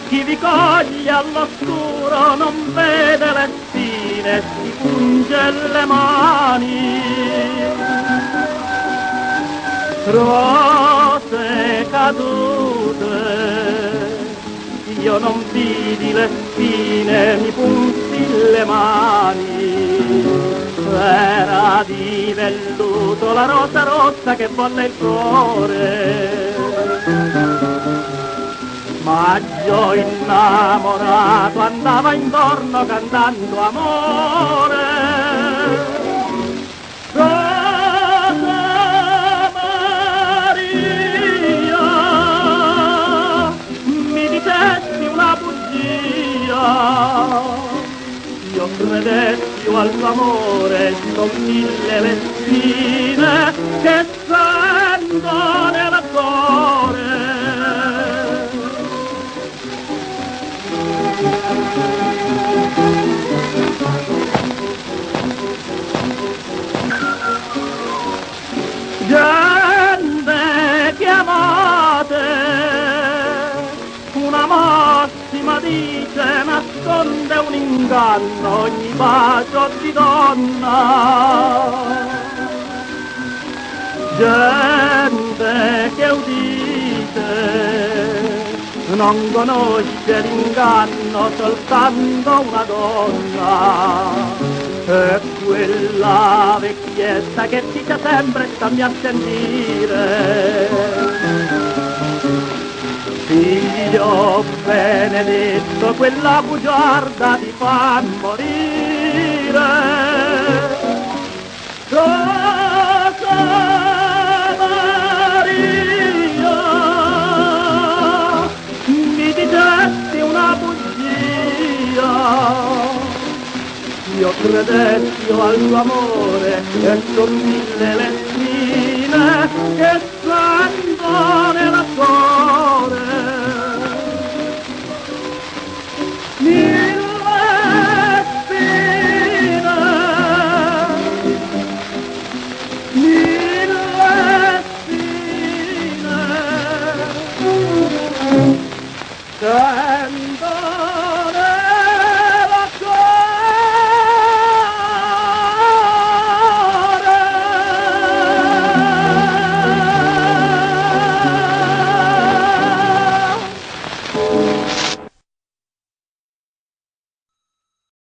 Chi vi coglie all'oscuro non vede le spine, si punge le mani. Rose cadute, io non vidi le spine, mi punsi le mani. Era di velluto la rosa rossa che bolle il cuore. Maggio innamorato andava intorno cantando amore. Rosa Maria, mi dicesti una bugia, io credessi al tuo amore, son mille le spine che sento nel cuore. Gente chiamate, una massima dice nasconde un inganno ogni bacio di donna. Gente che udite non conosce l'inganno soltanto una donna. E quella vecchietta che dice sempre stammi a sentire. Figlio benedetto, quella bugiarda ti fa morire. Rosa Maria, mi dicesti una bugia, io credessi al tuo amore e son mille le spine che sento nel cuore. Mille spine, mille spine.